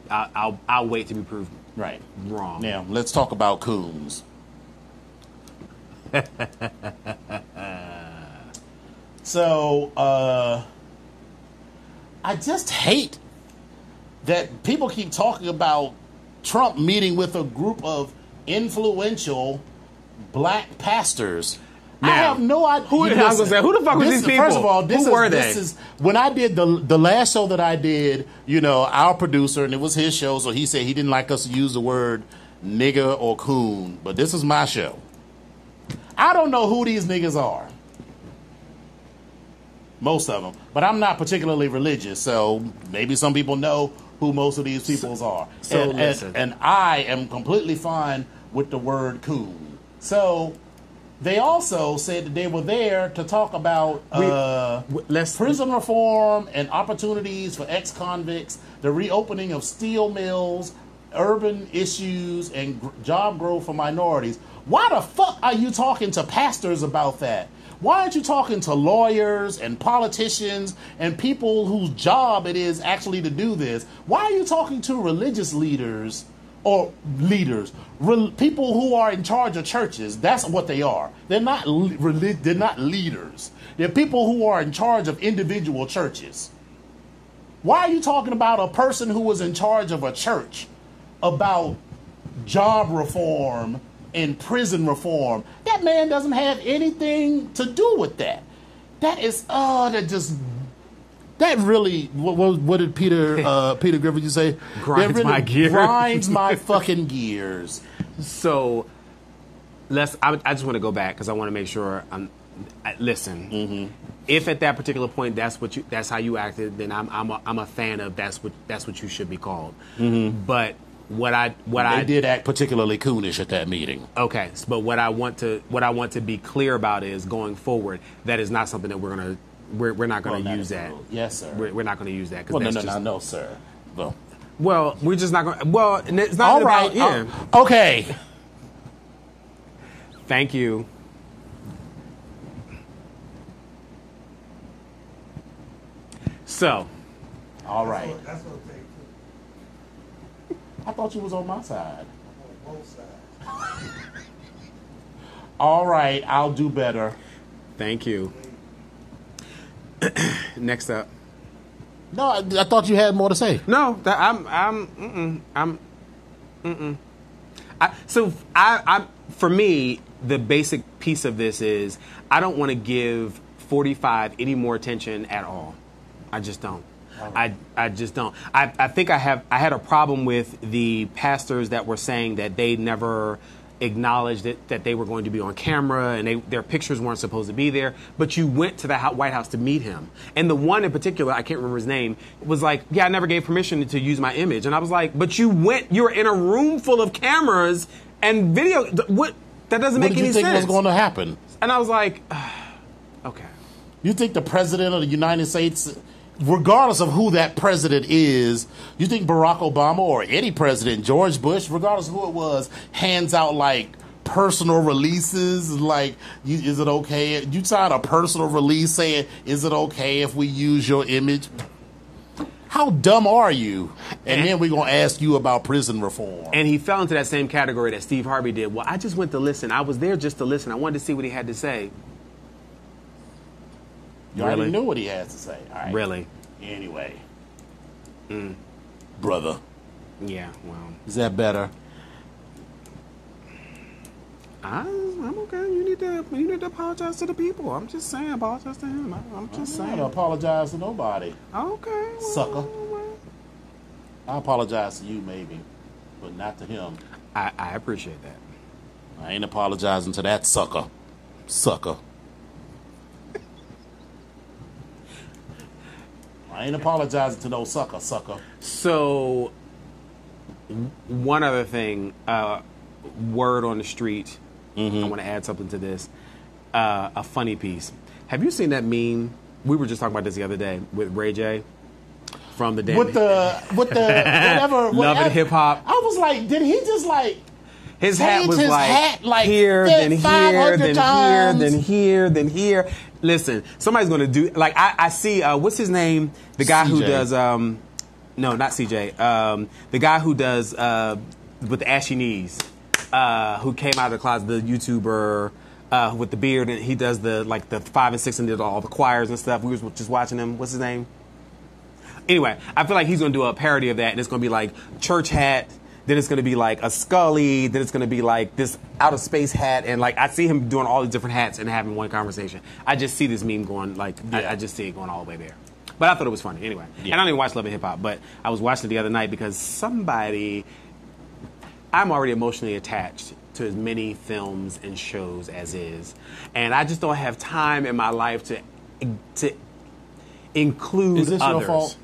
I'll wait to be proved wrong. Now, let's talk about Coons. So, I just hate that people keep talking about Trump meeting with a group of influential black pastors. Now, I have no idea. Who the fuck was these people? First of all, who were they? When I did the last show that I did, our producer, and it was his show, so he said he didn't like us to use the word nigger or coon, but this is my show. I don't know who these niggas are. Most of them. But I'm not particularly religious, so maybe some people know who most of these peoples are. And I am completely fine with the word coon. So they also said that they were there to talk about prison reform and opportunities for ex-convicts, the reopening of steel mills, urban issues, and job growth for minorities. Why the fuck are you talking to pastors about that? Why aren't you talking to lawyers and politicians and people whose job it is actually to do this? Why are you talking to religious leaders or people who are in charge of churches? That's what they are. They're not leaders. They're people who are in charge of individual churches. Why are you talking about a person who was in charge of a church about job reform and prison reform? That man doesn't have anything to do with that. That is, that really, what did Peter Griffin say? Grinds my gears. Grinds my fucking gears. So, I just want to go back because I want to make sure listen. Mm-hmm. If at that particular point that's how you acted, then I'm a fan of that's what you should be called. Mm-hmm. But they did act particularly coonish at that meeting. Okay, but what I want to be clear about is going forward, that is not something that we're not going to use that. Yes, sir. We're not going to use that. No, sir. Well, we're just not going to. Well, it's not all about, right. Yeah. Okay. Thank you. So. All right. That's what it takes. I thought you was on my side. On both sides. All right, I'll do better. Thank you. Next up. No, I thought you had more to say. No, that for me, the basic piece of this is I don't want to give 45 any more attention at all. I just don't. I just don't. I think I had a problem with the pastors that were saying that they never acknowledged that they were going to be on camera and their pictures weren't supposed to be there, but you went to the White House to meet him. And the one in particular, I can't remember his name, was like, yeah, I never gave permission to use my image. And I was like, but you were in a room full of cameras and video. What? That doesn't make any sense. What did you think was going to happen? And I was like, okay. You think the president of the United States, regardless of who that president is, you think Barack Obama or any president, George Bush, regardless of who it was, hands out like personal releases? Like, is it okay? You sign a personal release saying, is it okay if we use your image? How dumb are you? And then we're going to ask you about prison reform. And he fell into that same category that Steve Harvey did. Well, I just went to listen. I was there just to listen. I wanted to see what he had to say. You already knew what he has to say. All right. Really? Anyway. Brother. Yeah, well. Is that better? I'm okay. You need to apologize to the people. I'm just saying, apologize to him. I'm just saying. I don't apologize to nobody. Okay. Well, Sucker. I apologize to you, maybe, but not to him. I appreciate that. I ain't apologizing to that sucker. Sucker. I ain't apologizing to no sucker. So, one other thing, word on the street. I want to add something to this. A funny piece. Have you seen that meme? We were just talking about this the other day with Ray J from the with the whatever Love and Hip Hop. I was like, did he just like his hat was like here, then here, then times. here, then here, then here. Listen, somebody's going to do like I see. What's his name? The guy who does. No, not CJ. The guy who does with the ashy knees. Who came out of the closet? The YouTuber with the beard, and he does the 5 and 6 and did all the choirs and stuff. We were just watching him. What's his name? Anyway, I feel like he's going to do a parody of that, and it's going to be like church hat. Then it's going to be like a Scully. Then it's going to be like this outer space hat. And like I see him doing all these different hats and having one conversation. I just see this meme going I just see it going all the way there. But I thought it was funny anyway. Yeah. And I don't even watch Love and Hip Hop, but I was watching it the other night because I'm already emotionally attached to as many films and shows as is. And I just don't have time in my life to include others. Is this your fault?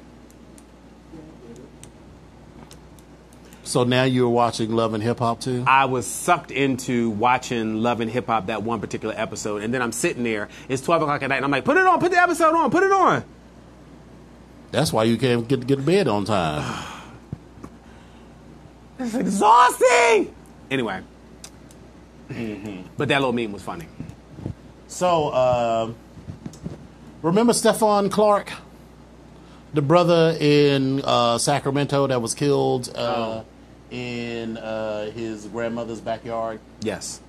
So now you're watching Love and Hip Hop too? I was sucked into watching Love and Hip Hop, that one particular episode, and then I'm sitting there. It's 12 o'clock at night, and I'm like, put it on, put the episode on, put it on. That's why you can't get to bed on time. It's exhausting. Anyway, but that little meme was funny. So, remember Stephon Clark, the brother in Sacramento that was killed in his grandmother's backyard? Yes.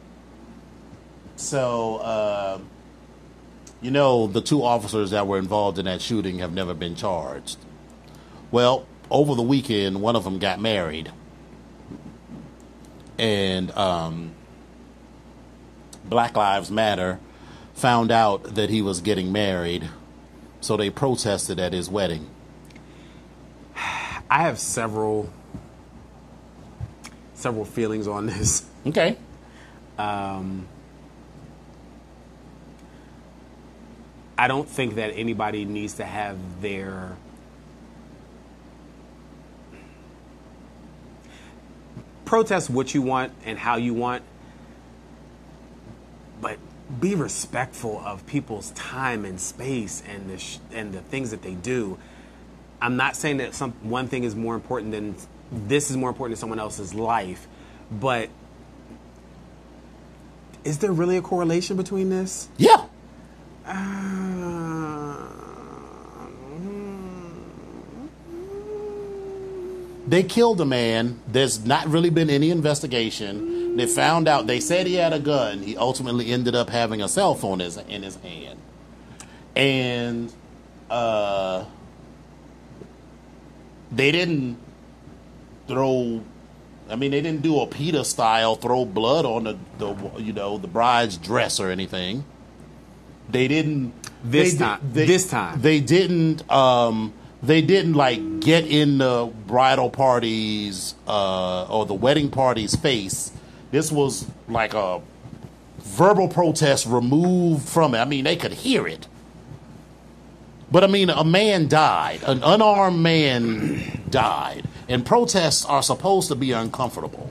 So, the two officers that were involved in that shooting have never been charged. Well, over the weekend, one of them got married. And Black Lives Matter found out that he was getting married, so they protested at his wedding. I have several feelings on this. Okay. I don't think that anybody needs to have their protest what you want and how you want, but be respectful of people's time and space and the things that they do. I'm not saying that one thing is more important than this is more important than someone else's life, but is there really a correlation between this? Yeah. They killed a man. There's not really been any investigation. They found out. They said he had a gun. He ultimately ended up having a cell phone in his hand. And They didn't throw. I mean, they didn't do a PETA style throw blood on the bride's dress or anything. They didn't. This time. They didn't. They didn't like get in the bridal party's or the wedding party's face. This was like a verbal protest removed from it. I mean, they could hear it. But I mean, a man died. An unarmed man died. And protests are supposed to be uncomfortable.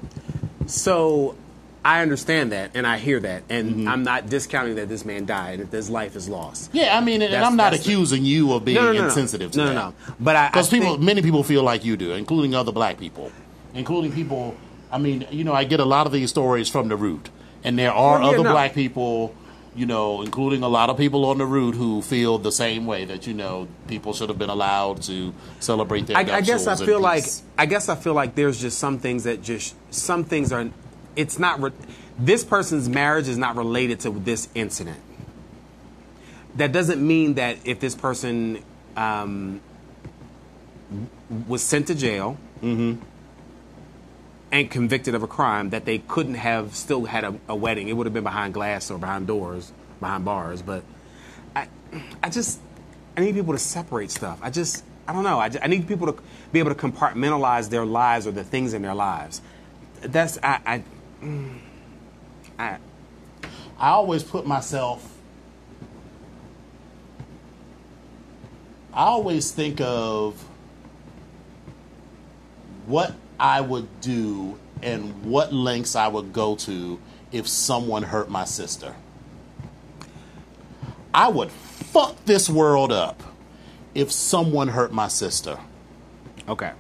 So I understand that, and I hear that, and I'm not discounting that this man died, that his life is lost. Yeah, I mean, and I'm not accusing you of being insensitive to that. No. But because many people feel like you do, including other black people, including people. I mean, I get a lot of these stories from the root, and there are other black people, including a lot of people on the route who feel the same way that people should have been allowed to celebrate their. I guess I feel like there's just some things are. It's not. This person's marriage is not related to this incident. That doesn't mean that if this person was sent to jail and convicted of a crime, that they couldn't have still had a wedding. It would have been behind glass or behind doors, behind bars. But I need people to separate stuff. I don't know. I need people to be able to compartmentalize their lives or the things in their lives. I always put myself. I always think of what I would do and what lengths I would go to if someone hurt my sister. I would fuck this world up if someone hurt my sister. Okay.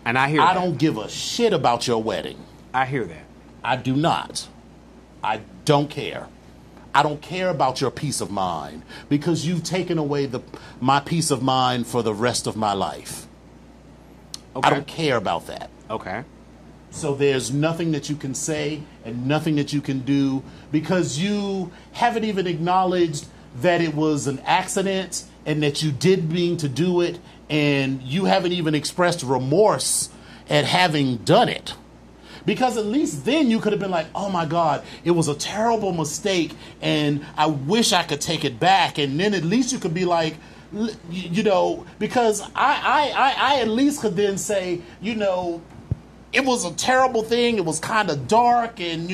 And I hear that. I don't give a shit about your wedding. I hear that. I do not. I don't care. I don't care about your peace of mind because you've taken away my peace of mind for the rest of my life. Okay. I don't care about that. Okay. So there's nothing that you can say and nothing that you can do because you haven't even acknowledged that it was an accident and that you did mean to do it, and you haven't even expressed remorse at having done it. Because at least then you could have been like, oh my God, it was a terrible mistake and I wish I could take it back. And then at least you could be like, because I at least could then say, it was a terrible thing. It was kind of dark and,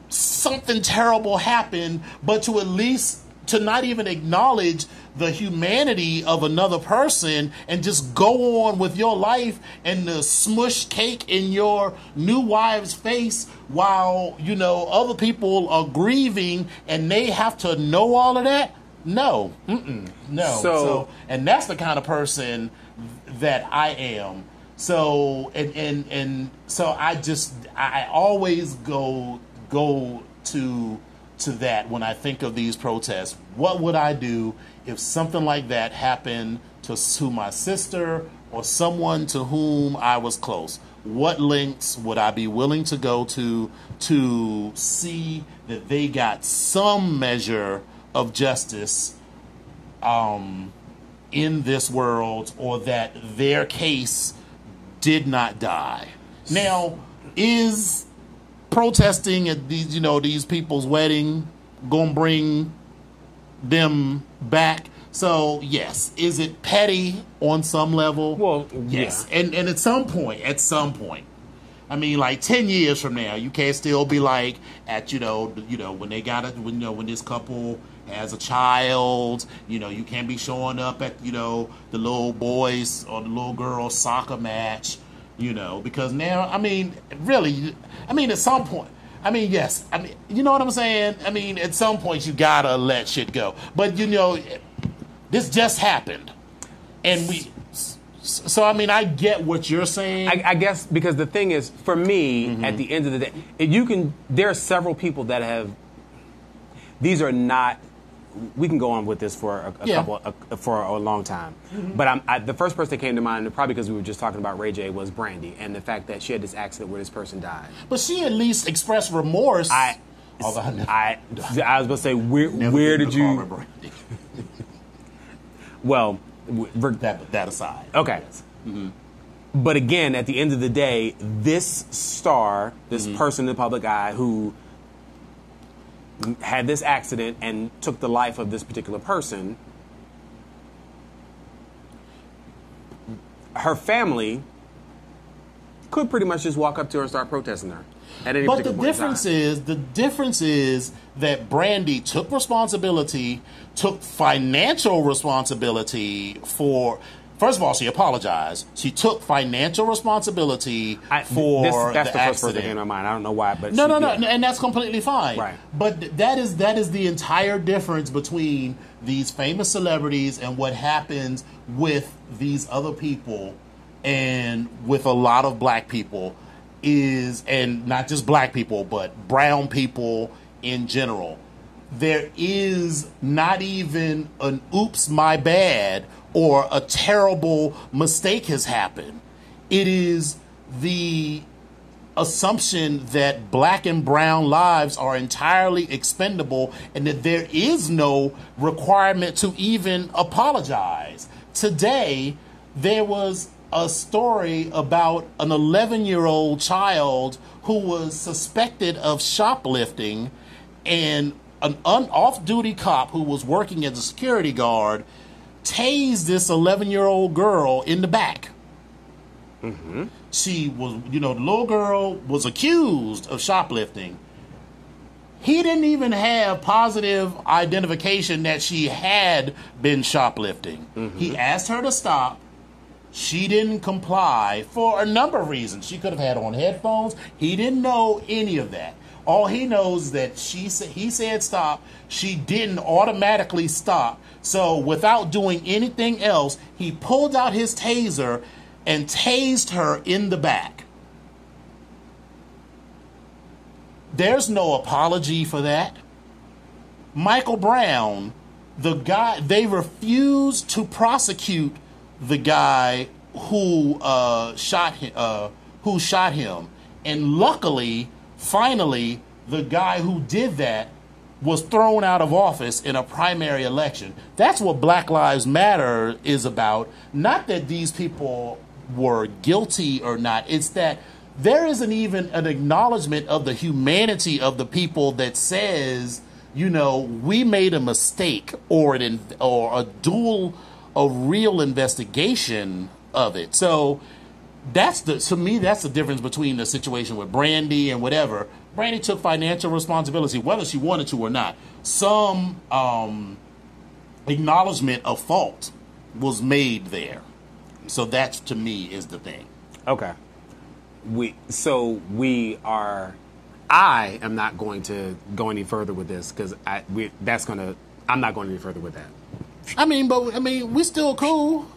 something terrible happened. But to at least to not even acknowledge the humanity of another person and just go on with your life and the smush cake in your new wife's face while, other people are grieving and they have to know all of that. No. No. So, and that's the kind of person that I am. So, and so I always go to that when I think of these protests. What would I do if something like that happened to my sister or someone to whom I was close? What lengths would I be willing to go to see that they got some measure of justice in this world, or that their case did not die? Now, is protesting at these people's wedding gonna bring them back? So yes. Is it petty on some level? Well, yes. yeah. And at some point, I mean, like 10 years from now, you can't still be like at when they got it, when this couple has a child, you can't be showing up at the little boys or the little girls soccer match, because now, I mean, really, at some point, yes, you know what I'm saying? At some point you gotta let shit go. But this just happened, and so I get what you're saying. I guess because the thing is, for me, at the end of the day, there are several people that have. These are not. We can go on with this for for a long time, but the first person that came to mind, probably because we were just talking about Ray J, was Brandy, and the fact that she had this accident where this person died. But she at least expressed remorse. I was going to say, where did you? Well, That aside. Okay. Yes. But again, at the end of the day, this star, this person in the public eye who had this accident and took the life of this particular person, her family could pretty much just walk up to her and start protesting her. At any But the particular point in time. difference is that Brandy took responsibility, took financial responsibility for. First of all, she apologized. She took financial responsibility for that's the the first person that accident. came to my mind. I don't know why, but No, yeah. and that's completely fine. Right. But that is the entire difference between these famous celebrities and what happens with these other people and with a lot of black people is, and not just black people, but brown people in general. There is not even an oops, my bad, or a terrible mistake has happened. It is the assumption that black and brown lives are entirely expendable and that there is no requirement to even apologize. Today, there was a story about an 11-year-old child who was suspected of shoplifting, and an off-duty cop who was working as a security guard tased this 11-year-old girl in the back. She was, the little girl was accused of shoplifting. He didn't even have positive identification that she had been shoplifting. He asked her to stop. She didn't comply for a number of reasons. She could have had on headphones. He didn't know any of that. All he knows is that he said stop. She didn't automatically stop. So without doing anything else, he pulled out his taser and tased her in the back. There's no apology for that. Michael Brown, the guy, they refused to prosecute the guy who shot him, and luckily, finally, the guy who did that was thrown out of office in a primary election. That's what Black Lives Matter is about. Not that these people were guilty or not. It's that there isn't even an acknowledgement of the humanity of the people that says, we made a mistake or a real investigation of it. So to me, that's the difference between the situation with Brandy and whatever. Brandy took financial responsibility, whether she wanted to or not. Some acknowledgement of fault was made there. So that, to me, is the thing. Okay. I am not going to go any further with this because I'm not going any further with that. We're still cool.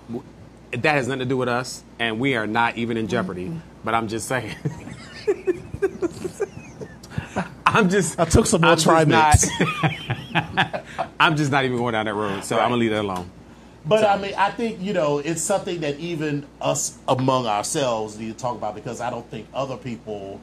That has nothing to do with us, and we are not even in jeopardy. But I'm just saying. I took some more Trimix. I'm just not even going down that road, so I'm gonna leave that alone. But I think it's something that even us among ourselves need to talk about, because I don't think other people,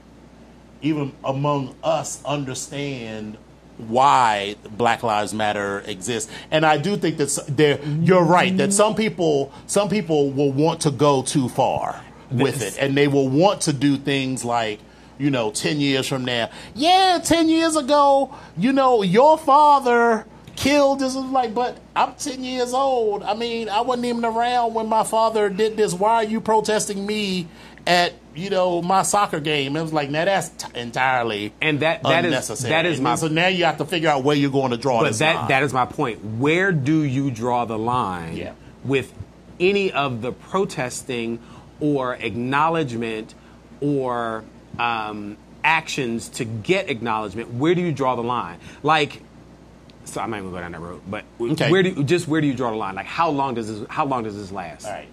even among us, understand why Black Lives Matter exists. And I do think that you're right, that some people will want to go too far with it, and they will want to do things like, 10 years from now, 10 years ago, your father killed this. But I'm 10 years old. I wasn't even around when my father did this. Why are you protesting me at my soccer game? It was like, now that's entirely unnecessary. That is my. So now you have to figure out where you're going to draw this line. But that is my point. Where do you draw the line with any of the protesting or acknowledgement or actions to get acknowledgement? Where do you draw the line? So I'm not even going to go down that road. But okay. where do you draw the line? Like, how long does this last? All right.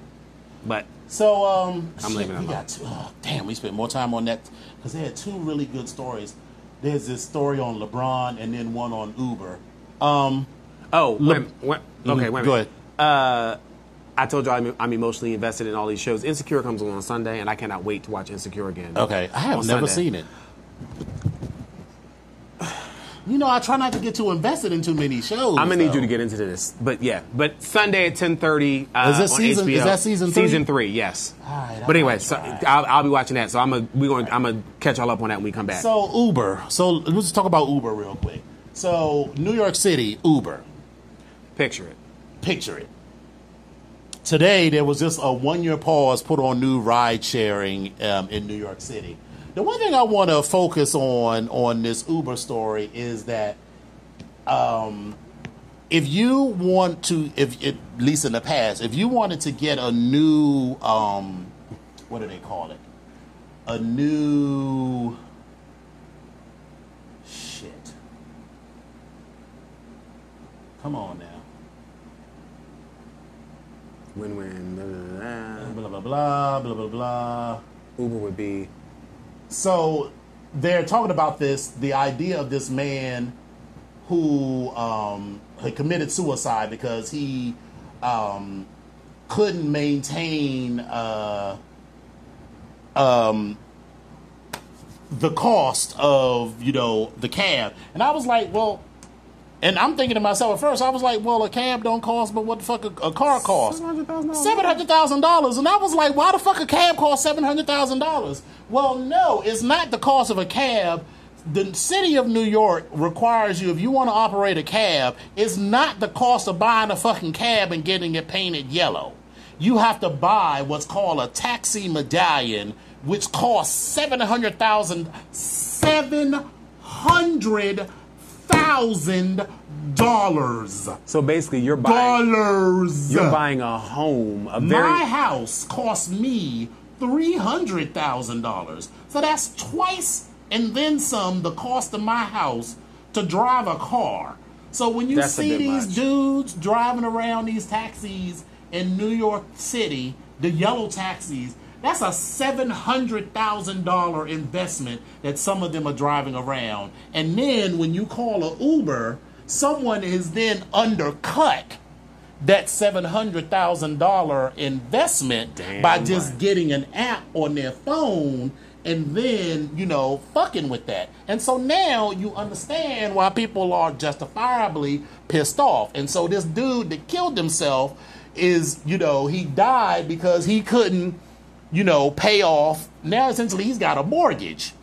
But so I'm leaving it alone. We spent more time on that because they had two really good stories. There's this story on LeBron and then one on Uber. Wait a minute. Go ahead. I told you I'm emotionally invested in all these shows. Insecure comes on Sunday, and I cannot wait to watch Insecure again. Okay, I have never seen it. I try not to get too invested in too many shows. I'm gonna need though. you to get into this, but Sunday at 10:30 Is on this season? HBO. Is that season 3? Season 3, yes. All right, I but anyway, might so try. I'll be watching that. So I'm gonna catch all up on that when we come back. So Uber. So let's talk about Uber real quick. So New York City, Uber. Picture it. Picture it. Today there was just a 1-year pause put on new ride sharing in New York City. The one thing I want to focus on this Uber story is that if you want to, at least in the past, if you wanted to get a new, what do they call it? A new, shit. Come on now. Win-win. Blah, blah, blah, blah, blah, blah. Uber would be. So they're talking about the idea of this man who had committed suicide because he couldn't maintain the cost of, the cab. And I was like, well, and I'm thinking to myself at first, I was like, well, a cab don't cost, but what the fuck a car costs? $700,000. And I was like, why the fuck a cab cost $700,000? Well, no, it's not the cost of a cab. The city of New York requires you, if you want to operate a cab, it's not the cost of buying a fucking cab and getting it painted yellow. You have to buy what's called a taxi medallion, which costs $700,000. So basically, you're buying a home. My house cost me $300,000. So that's twice and then some the cost of my house to drive a car. So when you see these dudes driving around these taxis in New York City, the yellow taxis, that's a $700,000 investment that some of them are driving around. And then when you call an Uber, someone is then undercut that $700,000 investment by just getting an app on their phone and then, fucking with that. And so now you understand why people are justifiably pissed off. And so this dude that killed himself is, he died because he couldn't, pay off. Now, essentially, he's got a mortgage,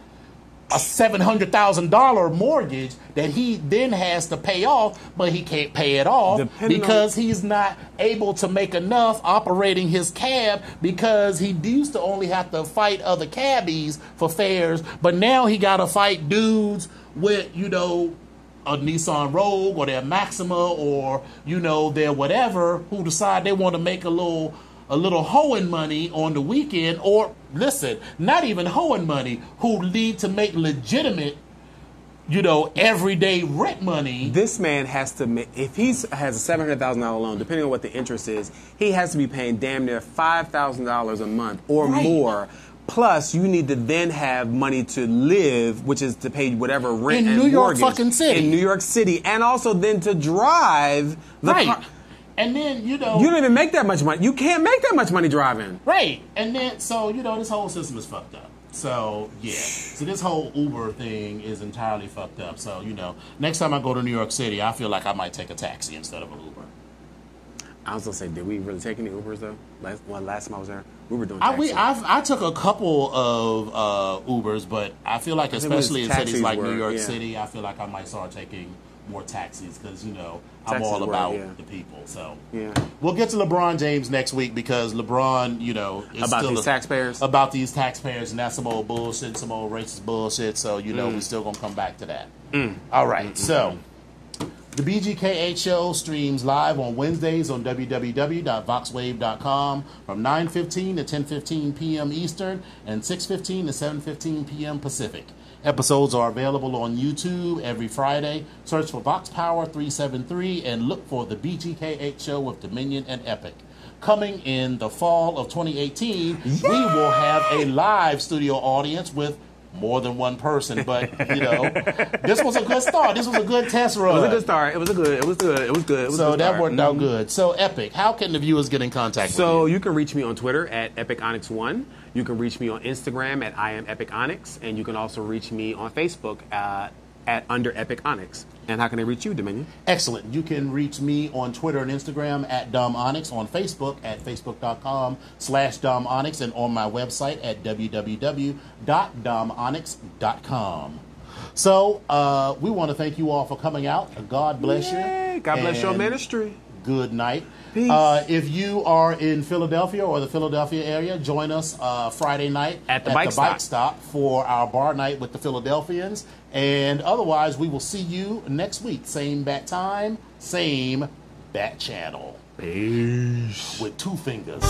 a $700,000 mortgage that he then has to pay off, but he can't pay it off because he's not able to make enough operating his cab because he used to only have to fight other cabbies for fares, but now he got to fight dudes with, a Nissan Rogue or their Maxima or, their whatever who decide they want to make a little hoeing money on the weekend, or listen, not even hoeing money, who need to make legitimate, everyday rent money. This man has to make, if he has a $700,000 loan, depending on what the interest is, he has to be paying damn near $5,000 a month or more. Plus, you need to then have money to live, which is to pay whatever rent in and New York mortgage fucking city. in New York City, and also then to drive the car. And then, you don't even make that much money. You can't make that much money driving. Right. And then, so, this whole system is fucked up. So, yeah. So this whole Uber thing is entirely fucked up. So, next time I go to New York City, I feel like I might take a taxi instead of an Uber. I was going to say, did we really take any Ubers, though? Last time I was there, we were doing taxis. I took a couple of Ubers, but I feel like, especially in cities like New York City, I feel like I might start taking more taxis because, I'm all about the people. So we'll get to LeBron James next week because LeBron, is about still these taxpayers. About these taxpayers, and that's some old bullshit, some old racist bullshit. So we're still gonna come back to that. All right. So the BGK8 show streams live on Wednesdays on www.voxwave.com from 9:15 to 10:15 p.m. Eastern and 6:15 to 7:15 p.m. Pacific. Episodes are available on YouTube every Friday. Search for Vox Power 373 and look for the BGK8 show with Dominion and Epic. Coming in the fall of 2018, we will have a live studio audience with more than one person. But, this was a good start. This was a good test run. It was a good start. It was good. So that worked out good. So, Epic, how can the viewers get in contact with you? So you can reach me on Twitter at EpicOnyx1. You can reach me on Instagram at I am Epic Onyx, and you can also reach me on Facebook at Under Epic Onyx. And how can they reach you, Dominion? Excellent. You can reach me on Twitter and Instagram at Dom Onyx, on Facebook at facebook.com/Dom Onyx, and on my website at www.domonyx.com. So we want to thank you all for coming out. God bless you. God bless your And ministry. Good night. Peace. If you are in Philadelphia or the Philadelphia area, join us Friday night At the bike stop for our bar night with the Philadelphians. And otherwise, we will see you next week. Same bat time, same bat channel. Peace. With 2 fingers.